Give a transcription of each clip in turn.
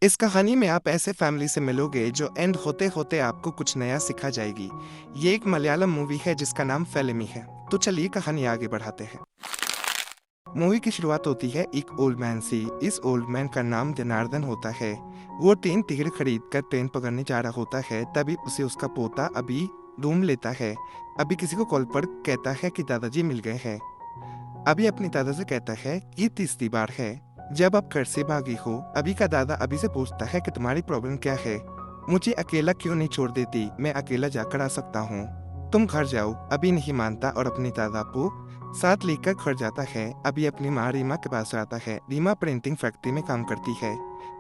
इस कहानी में आप ऐसे फैमिली से मिलोगे जो एंड होते होते आपको कुछ नया सिखा जाएगी। ये एक मलयालम मूवी है जिसका नाम फेलिमी है। तो चलिए कहानी आगे बढ़ाते हैं। मूवी की शुरुआत होती है एक ओल्ड मैन से। इस ओल्ड मैन का नाम जनार्दन होता है। वो ट्रेन टिकट खरीद कर ट्रेन पकड़ने जा रहा होता है, तभी उसे उसका पोता अभी रूम लेता है। अभी किसी को कॉल पर कहता है कि दादाजी मिल गए हैं। अभी अपनी दादा से कहता है ये तीसरी बार है जब आप घर से भागी हो। अभी का दादा अभी से पूछता है कि तुम्हारी प्रॉब्लम क्या है, मुझे अकेला क्यों नहीं छोड़ देती, मैं अकेला जाकर आ सकता हूँ, तुम घर जाओ। अभी नहीं मानता और अपनी दादा को साथ लेकर घर जाता है। अभी अपनी माँ रीमा के पास आता है। रीमा प्रिंटिंग फैक्ट्री में काम करती है।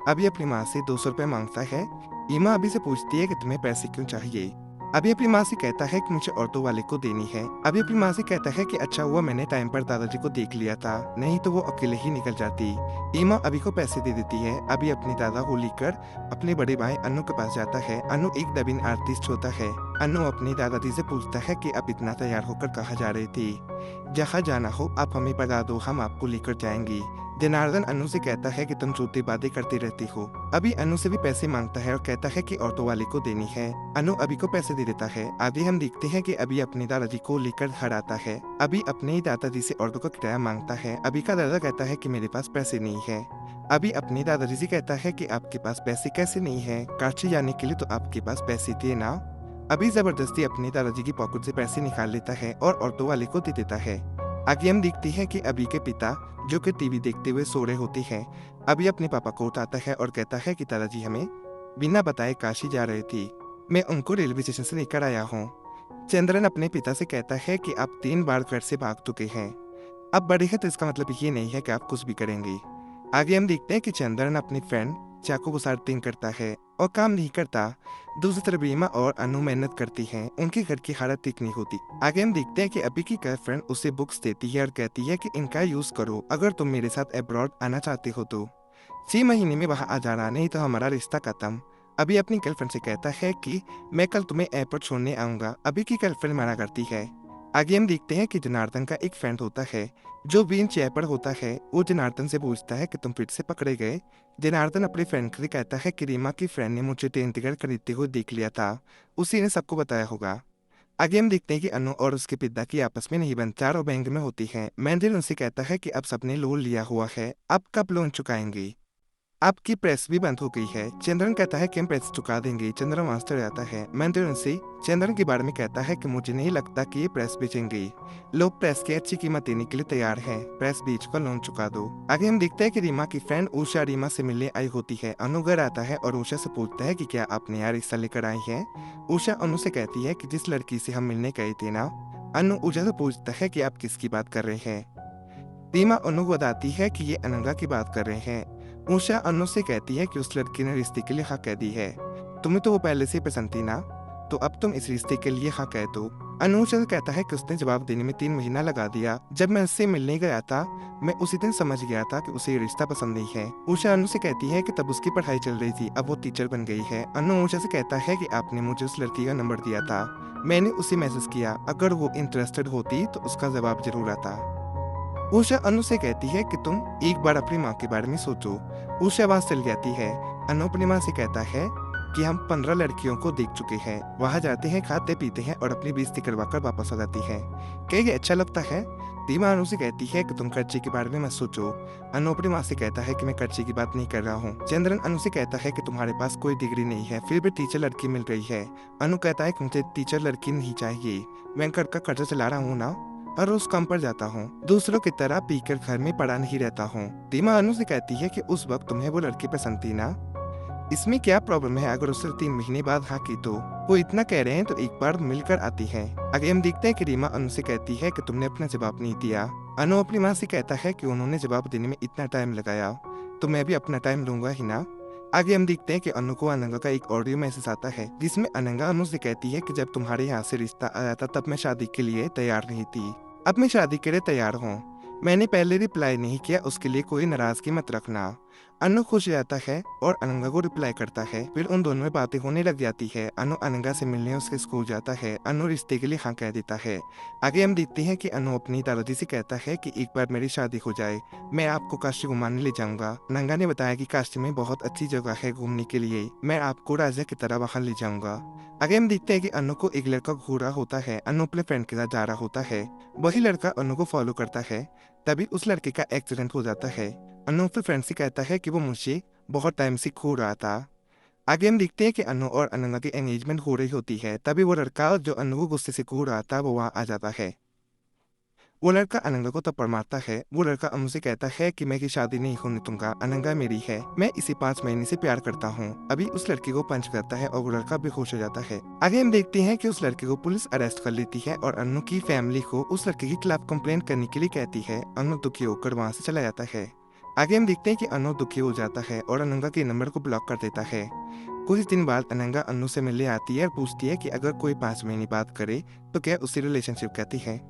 अभी अपनी माँ से 200 रुपये मांगता है। रीमा अभी से पूछती है कि तुम्हें पैसे क्यों चाहिए। अभी अपनी माँ से कहता है कि मुझे ऑटो वाले को देनी है। अभी अपनी माँ से कहता है कि अच्छा हुआ मैंने टाइम पर दादाजी को देख लिया था, नहीं तो वो अकेले ही निकल जाती। ईमा अभी को पैसे दे देती है। अभी अपनी दादा को लेकर अपने बड़े भाई अनु के पास जाता है। अनु एक डबिंग आर्टिस्ट होता है। अनु अपनी दादाजी से पूछता है कि अब इतना तैयार होकर कहाँ जा रही थी। जहाँ जाना हो आप हमें बता दो, हम आपको लेकर जाएंगी। जनार्दन अनु से कहता है कि तुम झूठी बातें करती रहती हो। अभी अनु से भी पैसे मांगता है और कहता है कि ऑटो वाले को देनी है। अनु अभी को पैसे दे देता है। आगे हम देखते हैं कि अभी अपने दादाजी को लेकर घर आता है। अभी अपने ही दादाजी से ऑटो का किराया मांगता है। अभी का दादा कहता है कि मेरे पास पैसे नहीं है। अभी अपने दादाजी से कहता है कि आपके पास पैसे कैसे नहीं है, काशी जाने के लिए तो आपके पास पैसे थे ना। अभी जबरदस्ती अपने दादाजी की पॉकेट से पैसे निकाल लेता है और ऑटो वाले को दे देता है। आगे हम देखते हैं कि अभी के पिता जो कि टीवी देखते हुए सो रहे होते हैं। अभी अपने पापा को उठाता है और कहता है कि दादाजी हमें बिना बताए काशी जा रही थी, मैं उनको रेलवे स्टेशन से लेकर आया हूँ। चंद्रन अपने पिता से कहता है कि आप 3 बार घर से भाग चुके हैं, अब बड़े हैं तो इसका मतलब ये नहीं है कि आप कुछ भी करेंगे। आगे हम देखते हैं कि चंद्रन अपनी फ्रेंड चाकू को सार्टिंग करता है और काम नहीं करता। दूसरी तरफ रीमा और अनु मेहनत करती हैं, उनके घर की हालत ठीक नहीं होती। आगे हम देखते हैं कि अभी की गर्लफ्रेंड उसे बुक्स देती है और कहती है कि इनका यूज करो, अगर तुम मेरे साथ अब्रॉड आना चाहते हो तो 6 महीने में वहाँ आ जाना, नहीं तो हमारा रिश्ता खत्म। अभी अपनी गर्लफ्रेंड से कहता है कि मैं कल तुम्हें एयरपोर्ट छोड़ने आऊंगा। अभी की गर्लफ्रेंड मना करती है। आगे हम देखते हैं कि जनार्दन का एक फ्रेंड होता है जो व्हील चेयर पर होता है। वो जनार्दन से पूछता है कि तुम फिर से पकड़े गए। जनार्दन अपने फ्रेंड से कहता है कि रीमा की फ्रेंड ने मुझे ट्रेन टिकट खरीदते हुए देख लिया था, उसी ने सबको बताया होगा। आगे हम देखते हैं कि अनु और उसके पिता की आपस में नहीं बनती और बैंक में होती है। मैंडेल उनसे कहता है कि अब सबने लोन लिया हुआ है, अब कब लोन चुकाएंगे, आपकी प्रेस भी बंद हो गई है। चंद्रन कहता है कि हम प्रेस चुका देंगे। चंद्रन वहां से जाता है। मैंडेल से चंद्रन के बारे में कहता है कि मुझे नहीं लगता कि ये प्रेस बेचेंगे, लोग प्रेस की अच्छी कीमत देने के लिए तैयार है, प्रेस बेच कर लोन चुका दो। आगे हम देखते हैं कि रीमा की फ्रेंड उषा रीमा से मिलने आई होती है। अनु घर आता है और उषा से पूछता है कि क्या आप नया रिश्ता लेकर आई है। उषा अनु से कहती है कि जिस लड़की से हम मिलने गए थे ना। अनु उषा से पूछता है कि आप किसकी बात कर रहे हैं। रीमा अनु को बताती है कि ये अनंगा की बात कर रहे हैं। उषा अनु से कहती है कि उस लड़की ने रिश्ते के लिए हाँ कह दी है, तुम्हें तो वो पहले से पसंद थी ना, तो अब तुम इस रिश्ते के लिए हाँ कह दो। अनु उषा से कहता है कि उसने जवाब देने में 3 महीना लगा दिया। जब मैं उससे मिलने गया था मैं उसी दिन समझ गया था कि उसे ये रिश्ता पसंद नहीं है। उषा अनु से कहती है कि तब उसकी पढ़ाई चल रही थी, अब वो टीचर बन गई है। अनु उषा से कहता है कि आपने मुझे उस लड़की का नंबर दिया था, मैंने उसे मैसेज किया, अगर वो इंटरेस्टेड होती तो उसका जवाब जरूर आता। उषा अनु से कहती है कि तुम एक बार अपनी माँ के बारे में सोचो। उषा आवाज चल जाती है। अनु अपनी माँ से कहता है कि हम 15 लड़कियों को देख चुके हैं, वहाँ जाते हैं, खाते पीते हैं और अपनी बेइज्जती करवा कर वापस आ जाती है। क्या ये अच्छा लगता है। रीमा अनु से कहती है कि तुम खर्चे के बारे में मत सोचो। अनु अपनी माँ से कहता है कि मैं खर्चे की बात नहीं कर रहा हूँ। चंद्रन अनु से कहता है कि तुम्हारे पास कोई डिग्री नहीं है, फिर भी टीचर लड़की मिल रही है। अनु कहता है कि मुझे टीचर लड़की नहीं चाहिए, मैं घर का खर्चा चला रहा हूँ ना, हर रोज काम पर जाता हूँ, दूसरों की तरह पीकर घर में पड़ा नहीं रहता हूँ। रीमा अनु से कहती है कि उस वक्त तुम्हें वो लड़की पसंद थी ना, इसमें क्या प्रॉब्लम है अगर उससे 3 महीने बाद हाँ की तो, वो इतना कह रहे हैं तो एक बार मिलकर आती है। आगे हम देखते हैं कि रीमा अनु से कहती है कि तुमने अपना जवाब नहीं दिया। अनु अपनी माँ से कहता है कि उन्होंने जवाब देने में इतना टाइम लगाया तो मैं भी अपना टाइम लूंगा ही ना। आगे हम देखते हैं कि अनु को अनंगा का एक ऑडियो मैसेज आता है जिसमें अनंगा अनु से कहती है कि जब तुम्हारे यहाँ से रिश्ता आया था तब मैं शादी के लिए तैयार नहीं थी, अब मैं शादी के लिए तैयार हूँ। मैंने पहले रिप्लाई नहीं किया, उसके लिए कोई नाराजगी मत रखना। अनु खुश रहता है और अनंगा को रिप्लाई करता है। फिर उन दोनों में बातें होने लग जाती है। अनु अनंगा से मिलने उसके स्कूल जाता है। अनु रिश्ते के लिए हाँ कह देता है। आगे हम देखते हैं कि अनु अपनी दादाजी से कहता है कि एक बार मेरी शादी हो जाए, मैं आपको काशी घुमाने ले जाऊंगा। अनंगा ने बताया कि काशी में बहुत अच्छी जगह है घूमने के लिए, मैं आपको राजा की तरह वहां ले जाऊंगा। आगे हम देखते हैं कि अनु को एक लड़का घूर रहा होता है। अनु अपने फ्रेंड के साथ जा रहा होता है। वही लड़का अनु को फॉलो करता है। तभी उस लड़के का एक्सीडेंट हो जाता है। अनु अपने फ्रेंड से कहता है कि वो मुझे बहुत टाइम से खो रहा था। आगे हम देखते हैं कि अनु और अनंगा की एंगेजमेंट हो रही होती है। तभी वो लड़का जो अनु को गुस्से से खो रहा था वो वहां आ जाता है। वो लड़का अनंगा को थप्पड़ मारता है। वो लड़का अनु से कहता है कि मैं की शादी नहीं होने दूंगा, अनंगा मेरी है, मैं इसे 5 महीने से प्यार करता हूँ। अभी उस लड़के को पंच करता है और वो लड़का बेहोश हो जाता है। आगे हम देखते हैं कि उस लड़के को पुलिस अरेस्ट कर लेती है और अनु की फैमिली को उस लड़के के खिलाफ कंप्लेंट करने के लिए कहती है। अनु दुखी होकर वहाँ से चला जाता है। आगे हम देखते हैं कि अनु दुखी हो जाता है और अनंगा के नंबर को ब्लॉक कर देता है। कुछ दिन बाद अनंगा अनु से मिलने आती है और पूछती है कि अगर कोई 5 महीने बात करे तो क्या उससे रिलेशनशिप कहती है,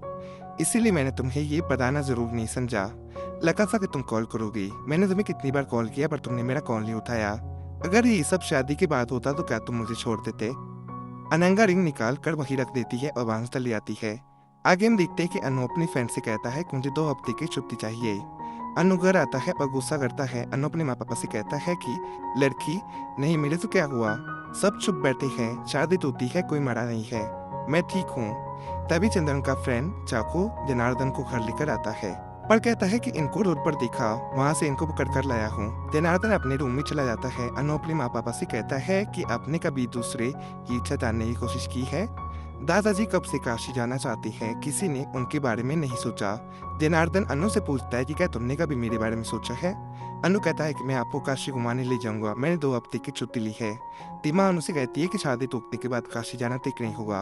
इसीलिए मैंने तुम्हें ये बताना जरूर नहीं समझा। लगा था कि तुम कॉल करोगी, मैंने तुम्हें कितनी बार कॉल किया पर तुमने मेरा कॉल नहीं उठाया। अगर ये सब शादी के बाद होता तो क्या तुम मुझे छोड़ देते। अनंगा रिंग निकाल कर वहीं रख देती है और वहां से चली आती है। आगे हम देखते हैं कि अनु अपनी फ्रेंड से कहता है कि मुझे 2 हफ्ते की छुट्टी चाहिए। अनु घर आता है और गुस्सा करता है। अनु अपने माँ पापा से कहता है कि लड़की नहीं मिले तो क्या हुआ, सब चुप बैठे हैं, शादी टूटी है, कोई मरा नहीं है, मैं ठीक हूँ। तभी चंद्रन का फ्रेंड चाकू जनार्दन को घर लेकर आता है पर कहता है कि इनको रोड पर देखा, वहाँ से इनको पकड़ कर लाया हूँ। जनार्दन अपने रूम में चला जाता है। अनु अपने माँ पापा से कहता है कि आपने कभी दूसरे की इच्छा जानने की कोशिश की है। दादाजी कब से काशी जाना चाहते हैं, किसी ने उनके बारे में नहीं सोचा। जनार्दन अनु से पूछता है कि क्या तुमने कभी मेरे बारे में सोचा है। अनु कहता है कि मैं आपको काशी घुमाने ले जाऊंगा, मैंने 2 हफ्ते की छुट्टी ली है। टीमा अनु से कहती है कि शादी टूटने के बाद काशी जाना ठीक नहीं होगा।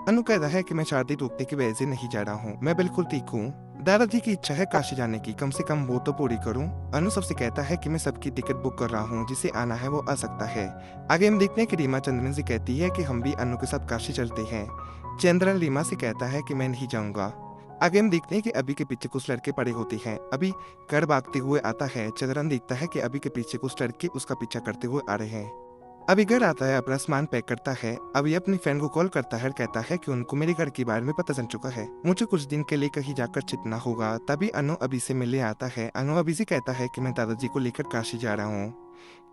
अनु कहता है कि मैं शादी टूटने की वजह से नहीं जा रहा हूँ, मैं बिल्कुल ठीक हूँ। दादाजी की इच्छा है काशी जाने की, कम से कम वो तो पूरी करूं। अनु सबसे कहता है कि मैं सबकी टिकट बुक कर रहा हूं, जिसे आना है वो आ सकता है। आगे हम देखते हैं कि रीमा चंद्रन से कहती है कि हम भी अनु के साथ काशी चलते हैं। चंद्रन रीमा से कहता है कि मैं नहीं जाऊंगा। आगे हम देखते हैं कि अभी के पीछे कुछ लड़के पड़े होते हैं। अभी घर भागते हुए आता है। चंद्रन देखता है कि अभी के पीछे कुछ लड़के उसका पीछा करते हुए आ रहे हैं। अभी घर आता है, अपना सामान पैक करता है। अभी अपनी फ्रेंड को कॉल करता है और कहता है कि उनको मेरे घर के बारे में पता चल चुका है, मुझे कुछ दिन के लिए कहीं जाकर छिपना होगा। तभी अनु अभी से मिलने आता है। अनु अभी से कहता है कि मैं दादाजी को लेकर काशी जा रहा हूँ,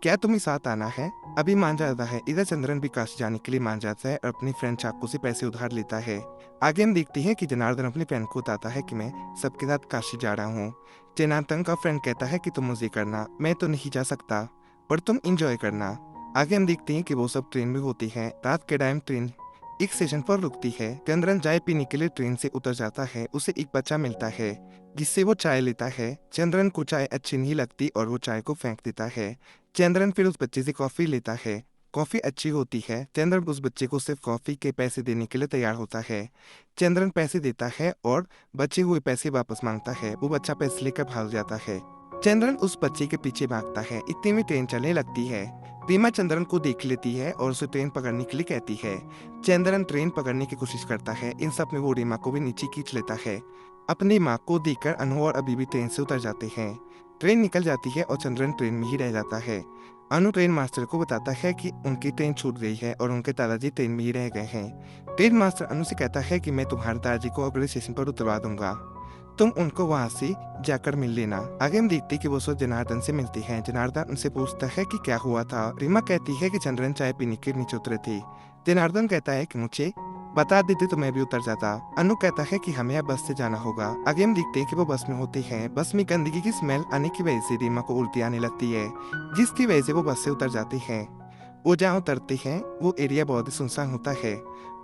क्या तुम्हें साथ आना है। अभी मान जाता है। इधर चंद्रन भी काशी जाने के लिए मान जाता है और अपनी फ्रेंड चाकू से पैसे उधार लेता है। आगे हम देखते हैं कि जनार्दन अपनी फ्रेंड को बताता है कि मैं सबके साथ काशी जा रहा हूँ। जनार्दन का फ्रेंड कहता है कि तुम मुझे करना, मैं तो नहीं जा सकता, पर तुम इंजॉय करना। आगे हम देखते हैं कि वो सब ट्रेन में होती है। रात के टाइम ट्रेन एक स्टेशन पर रुकती है। चंद्रन चाय पीने के लिए ट्रेन से उतर जाता है। उसे एक बच्चा मिलता है जिससे वो चाय लेता है। चंद्रन को चाय अच्छी नहीं लगती और वो चाय को फेंक देता है। चंद्रन फिर उस बच्चे से कॉफी लेता है। कॉफी अच्छी होती है। चंद्रन उस बच्चे को सिर्फ कॉफी के पैसे देने के लिए तैयार होता है। चंद्रन पैसे देता है और बचे हुए पैसे वापस मांगता है। वो बच्चा पैसे लेकर भाग जाता है। चंद्रन उस बच्चे के पीछे भागता है। इतने में ट्रेन चलने लगती है। रीमा चंद्रन को देख लेती है और उसे ट्रेन पकड़ने के लिए कहती है। चंद्रन ट्रेन पकड़ने की कोशिश करता है। इन सब में वो रीमा को भी नीचे खींच लेता है। अपनी माँ को देखकर अनु और अभी भी ट्रेन से उतर जाते हैं। ट्रेन निकल जाती है और चंद्रन ट्रेन में ही रह जाता है। अनु ट्रेन मास्टर को बताता है कि उनकी ट्रेन छूट गई है और उनके दादाजी ट्रेन में ही रह गए हैं। ट्रेन मास्टर अनु से कहता है कि मैं तुम्हारे दादाजी को अगले स्टेशन पर उतरवा दूंगा, तुम उनको वहाँ से जाकर मिल लेना। आगे हम देखते कि वो सब जनार्दन से मिलती हैं। जनार्दन उनसे पूछता है कि क्या हुआ था। रीमा कहती है कि चंद्रन चाय पीने के नीचे उतरे थे। जनार्दन कहता है कि मुझे बता देते तो मैं भी उतर जाता। अनु कहता है कि हमें अब बस से जाना होगा। आगे हम देखते हैं कि वो बस में होते हैं। बस में गंदगी की स्मेल आने की वजह से रीमा को उल्टी आने लगती है, जिसकी वजह से वो बस से उतर जाती है। वो जहाँ उतरते हैं वो एरिया बहुत ही सुनसान होता है।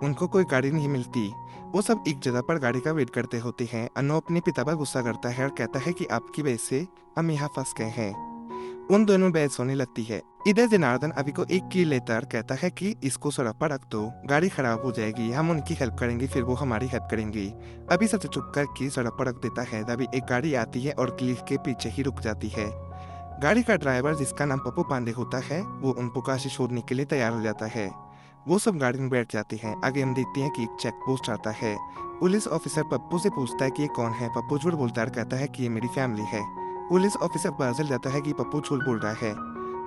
उनको कोई गाड़ी नहीं मिलती। वो सब एक जगह पर गाड़ी का वेट करते होते हैं। अनु अपने पिता पर गुस्सा करता है और कहता है कि आपकी वजह से हम यहाँ फंस गए हैं। उन दोनों बहस होने लगती है। इधर जनार्दन अभी को एक की लेकर कहता है कि इसको सड़क पर रख दो, गाड़ी खराब हो जाएगी, हम उनकी हेल्प करेंगे, फिर वो हमारी हेल्प करेंगी। अभी सबसे चुप कर की सड़क पर रख देता है। तभी एक गाड़ी आती है और क्लिफ के पीछे ही रुक जाती है। गाड़ी का ड्राइवर जिसका नाम पप्पू पांडे होता है वो उनको काशी छोड़ने के लिए तैयार हो जाता है। वो सब गाड़ी में बैठ जाते हैं। आगे हम देखते हैं कि एक चेक पोस्ट आता है। पुलिस ऑफिसर पप्पू से पूछता है कि ये कौन है। पप्पू झूठ बोलता है, कहता है कि ये मेरी फैमिली है। पुलिस ऑफिसर पता चल जाता है कि पप्पू झूठ बोल रहा है।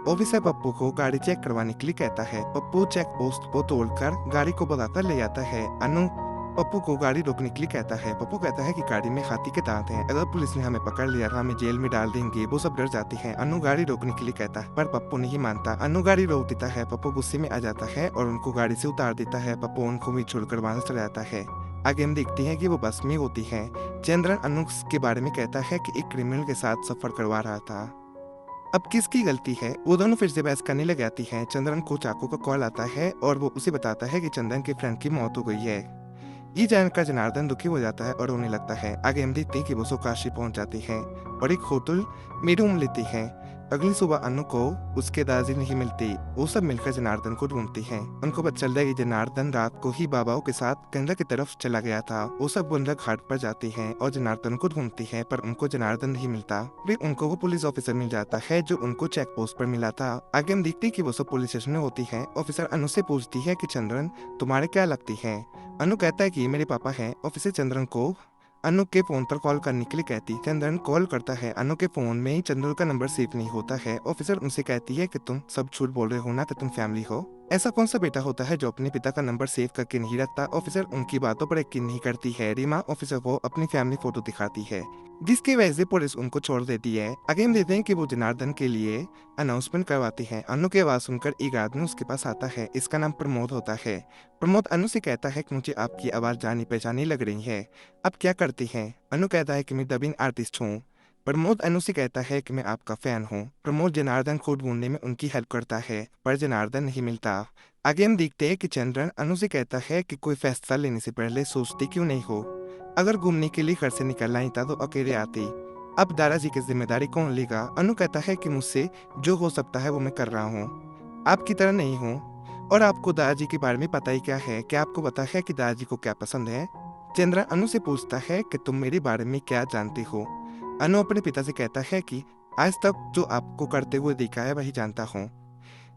ऑफिसर पप्पू को गाड़ी चेक करवाने के लिए कहता है। पप्पू चेक पोस्ट को तोड़कर गाड़ी को भगाकर ले आता है। अनु पप्पू को गाड़ी रोकने के लिए कहता है। पप्पू कहता है कि गाड़ी में हाथी के दांत हैं, अगर पुलिस ने हमें पकड़ लिया तो हमें जेल में डाल देंगे। वो सब डर जाती है। अनु गाड़ी रोकने के लिए कहता है पर पप्पू नहीं मानता। अनु गाड़ी रोक देता है। पप्पू गुस्से में आ जाता है और उनको गाड़ी से उतार देता है। पप्पू उनको भी छोड़कर वहां से चला जाता है। आगे हम देखते हैं कि वो बस में होती है। चंद्रन अनु के बारे में कहता है कि एक क्रिमिनल के साथ सफर करवा रहा था। अब किसकी गलती है? वो दोनों फिर से बहस करने लग जाती हैं। चंद्रन को चाकू का कॉल आता है और वो उसे बताता है कि चंदन के फ्रेंड की मौत हो गई है। ये जानकर जनार्दन दुखी हो जाता है और रोने लगता है। आगे हम देखते हैं कि वो काशी पहुंच जाती है और एक होटल में रूम लेती है। अगली सुबह अनु को उसके दादी नहीं मिलती। वो सब मिलकर जनार्दन को ढूंढती हैं। उनको पता चलता है कि जनार्दन रात को ही बाबाओं के साथ गंगा की तरफ चला गया था। वो सब गंगा घाट पर जाती हैं और जनार्दन को ढूंढती है पर उनको जनार्दन नहीं मिलता। फिर उनको वो पुलिस ऑफिसर मिल जाता है जो उनको चेक पोस्ट पर मिला था। आगे हम देखते हैं कि वो सब पुलिस स्टेशन में होती है। ऑफिसर अनु से पूछती है कि चंद्रन तुम्हारे क्या लगती है? अनु कहता है कि ये मेरे पापा हैं। ऑफिसर चंद्रन को अनु के फोन पर कॉल करने के लिए कहती। चंद्रन कॉल करता है। अनु के फोन में ही चंद्रन का नंबर सेव नहीं होता है। ऑफिसर उनसे कहती है कि तुम सब झूठ बोल रहे हो ना, कि तुम फैमिली हो। ऐसा कौन सा बेटा होता है जो अपने पिता का नंबर सेव करके नहीं रखता? ऑफिसर उनकी बातों पर यकीन नहीं करती है। रीमा ऑफिसर को अपनी फैमिली फोटो दिखाती है जिसकी वजह से पुलिस उनको छोड़ देती है। आगे हम देखते हैं कि वो जनार्दन के लिए अनाउंसमेंट करवाती है। अनु की आवाज सुनकर एक आदमी उसके पास आता है। इसका नाम प्रमोद होता है। प्रमोद अनु से कहता है कि मुझे आपकी आवाज जानी पहचानी लग रही है, आप क्या करती हैं? अनु कहता है कि मैं डबिंग आर्टिस्ट हूँ। प्रमोद अनु से कहता है कि मैं आपका फैन हूँ। प्रमोद जनार्दन को ढूंढने में उनकी हेल्प करता है पर जनार्दन नहीं मिलता। आगे हम देखते हैं कि चंद्रन अनु से कहता है कि कोई फैसला लेने से पहले सोचती क्यों नहीं हो? अगर घूमने के लिए घर से निकलना ही था तो अकेले आती। अब दादाजी की जिम्मेदारी कौन लेगा? अनु कहता है कि मुझसे जो हो सकता है वो मैं कर रहा हूँ, आपकी तरह नहीं हूँ। और आपको दादाजी के बारे में पता ही क्या है? क्या आपको पता है कि दादाजी को क्या पसंद है? चंद्रन अनु से पूछता है कि तुम मेरे बारे में क्या जानते हो? अनु अपने पिता से कहता है कि आज तक जो आपको करते हुए देखा है वही जानता हूँ।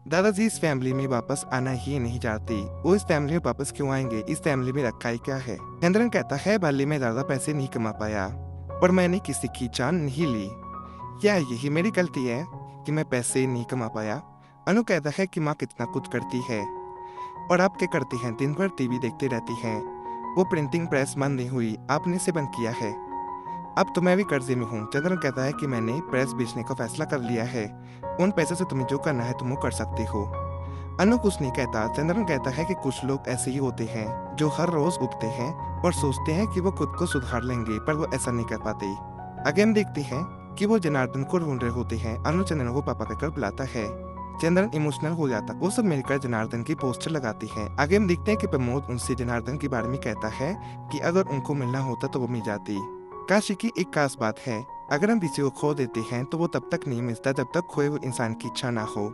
दादाजी इस फैमिली में वापस आना ही नहीं चाहती। वो इस फैमिली में वापस क्यों आएंगे? इस फैमिली में रखा ही क्या है? चंद्रन कहता है भले मैं ज्यादा पैसे नहीं कमा पाया पर मैंने किसी की जान नहीं ली। क्या यही मेरी गलती है कि मैं पैसे नहीं कमा पाया? अनु कहता है कि माँ कितना कुछ करती है और आप क्या करती हैं? दिन भर टीवी देखते रहती हैं। वो प्रिंटिंग प्रेस बंद नहीं हुई, आपने इसे बंद किया है। अब तो मैं भी कर्जे में हूँ। चंद्रन कहता है कि मैंने प्रेस बेचने का फैसला कर लिया है, उन पैसों से तुम्हें जो करना है तुम वो कर सकती हो। अनु कुछ नहीं कहता। चंद्रन कहता है कि कुछ लोग ऐसे ही होते हैं जो हर रोज उठते हैं और सोचते हैं कि वो खुद को सुधार लेंगे पर वो ऐसा नहीं कर पाते। आगे हम देखते हैं कि वो जनार्दन को ढूंढ रहे होते हैं। अनु चंद्रन को पापा कहकर बुलाता है। चंद्रन इमोशनल हो जाता। वो सब मिलकर जनार्दन की पोस्टर लगाती है। आगे हम देखते हैं कि प्रमोद उनसे जनार्दन के बारे में कहता है कि अगर उनको मिलना होता तो वो मिल जाती। काशी की एक खास बात है, अगर हम किसी को खो देते हैं तो वो तब तक नहीं मिलता जब तक खोए हुए इंसान की इच्छा ना हो।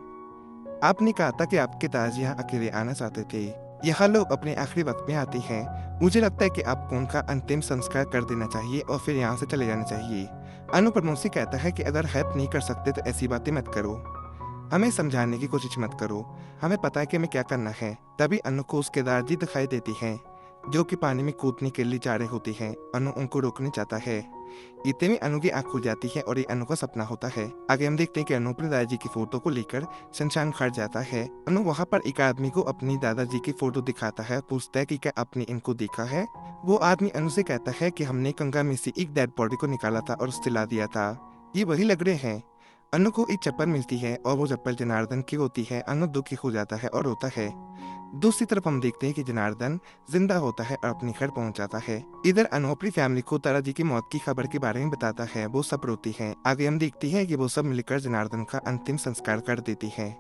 आपने कहा था कि आपके दादाजी यहाँ अकेले आना चाहते थे। यहाँ लोग अपने आखिरी वक्त में आते हैं। मुझे लगता है कि आपको उनका अंतिम संस्कार कर देना चाहिए और फिर यहाँ से चले जाना चाहिए। अनु प्रमोद से कहता है कि अगर हेल्प नहीं कर सकते तो ऐसी बातें मत करो, हमें समझाने की कोशिश मत करो, हमें पता है कि हमें क्या करना है। तभी अनु को उसके दादाजी दिखाई देती हैं जो कि पानी में कूदने के लिए जा रहे होते हैं। अनु उनको रोकने चाहता है। इतने में अनु की आंख खुल जाती है और ये अनु का सपना होता है। आगे हम देखते हैं कि अनु अपने दादाजी की फोटो को लेकर शमशान घाट जाता है। अनु वहां पर एक आदमी को अपनी दादाजी की फोटो दिखाता है, पूछता है कि क्या आपने इनको देखा है? वो आदमी अनु से कहता है कि हमने गंगा में से एक डेड बॉडी को निकाला था और उससे ला दिया था, ये वही लग रहे हैं। अनु को एक चप्पल मिलती है और वो चप्पल जनार्दन की होती है। अनु दुखी हो जाता है और रोता है। दूसरी तरफ हम देखते हैं कि जनार्दन जिंदा होता है और अपने घर पहुंच जाता है। इधर अनु अपनी फैमिली को दादाजी की मौत की खबर के बारे में बताता है। वो सब रोती है। आगे हम देखते हैं कि वो सब मिलकर जनार्दन का अंतिम संस्कार कर देती है।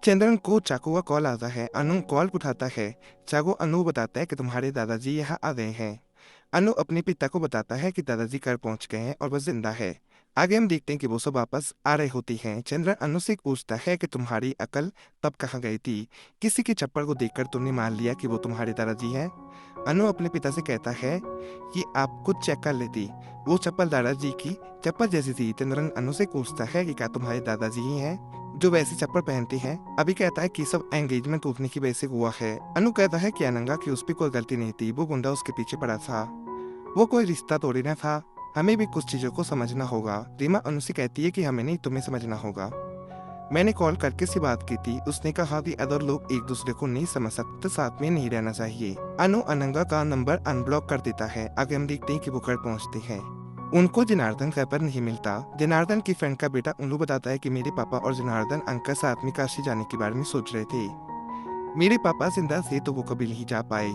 चंद्रन को चाकू का कॉल आता है। अनु कॉल उठाता है। चाकू अनु बताता है कि तुम्हारे दादाजी यहाँ आ गए हैं। अनु अपने पिता को बताता है कि दादाजी घर पहुंच गए हैं और वह जिंदा है। आगे हम देखते हैं कि वो सब वापस आ रही होती हैं। चंद्रन अनु से पूछता है कि तुम्हारी अकल तब कहाँ गई थी? किसी की चप्पल को देखकर तुमने मान लिया कि वो तुम्हारे दादाजी हैं? अनु अपने पिता से कहता है कि आप खुद चेक कर लेती, वो चप्पल दादाजी की चप्पल जैसी थी। चंद्रन अनु से पूछता है कि क्या तुम्हारे दादाजी ही हैं जो वैसी चप्पल पहनते हैं? अभी कहता है कि सब एंगेजमेंट टूटने की वजह से हुआ है। अनु कहता है कि अनंगा की उस पर कोई गलती नहीं थी, वो गुंडा उसके पीछे पड़ा था, वो कोई रिश्ता तोड़े न था। हमें भी कुछ चीज़ों को समझना होगा। रीमा अनु से कहती है कि हमें नहीं, तुम्हें समझना होगा। मैंने कॉल करके से बात की थी, उसने कहा कि अदर लोग एक दूसरे को नहीं समझ सकते तो साथ में नहीं रहना चाहिए। अनु अनंगा का नंबर अनब्लॉक कर देता है। आगे हम देखते हैं कि वो घर पहुंचते हैं। उनको जनार्दन घर पर नहीं मिलता। जनार्दन की फ्रेंड का बेटा उल्लू बताता है कि मेरे पापा और जनार्दन अंकल साथ में काशी जाने के बारे में सोच रहे थे। मेरे पापा जिंदा थे तो वो कभी नहीं जा पाए।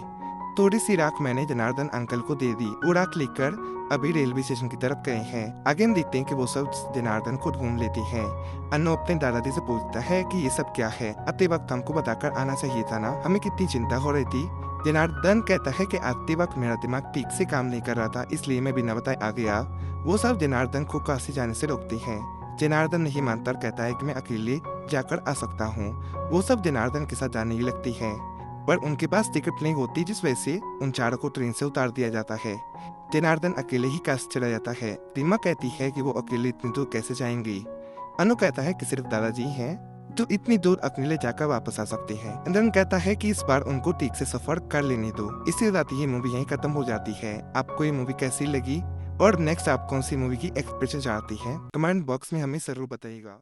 थोड़ी सी राख मैंने जनार्दन अंकल को दे दी। वो राख लेकर अभी रेलवे स्टेशन की तरफ गए हैं। आगे हम देखते हैं कि वो सब जनार्दन को ढूंढ लेते हैं। अनु अपने दादाजी से पूछता है कि ये सब क्या है, आते वक्त हमको बताकर आना चाहिए था ना, हमें कितनी चिंता हो रही थी। जनार्दन कहता है कि आते वक्त मेरा दिमाग ठीक से काम नहीं कर रहा था, इसलिए मैं बिना बताए आ गया। वो सब जनार्दन को काशी जाने से रोकते हैं। जनार्दन नहीं मानता और कहता है कि मैं अकेले जाकर आ सकता हूँ। वो सब जनार्दन के साथ जाने ही लगती है, पर उनके पास टिकट नहीं होती, जिस वजह से उन चारों को ट्रेन से उतार दिया जाता है। जनार्दन अकेले ही काशी चला जाता है। रीमा कहती है कि वो अकेले इतनी दूर कैसे जाएंगी। अनु कहता है कि सिर्फ दादाजी हैं जो इतनी दूर अकेले जाकर वापस आ सकते हैं। इंद्रन कहता है कि इस बार उनको ठीक से सफर कर लेने दो। इसके साथ ये मूवी यहीं खत्म हो जाती है। आपको ये मूवी कैसी लगी और नेक्स्ट आप कौन सी मूवी की एक्सपेक्टेशन चाहती हैं, कमेंट बॉक्स में हमें जरूर बताइएगा।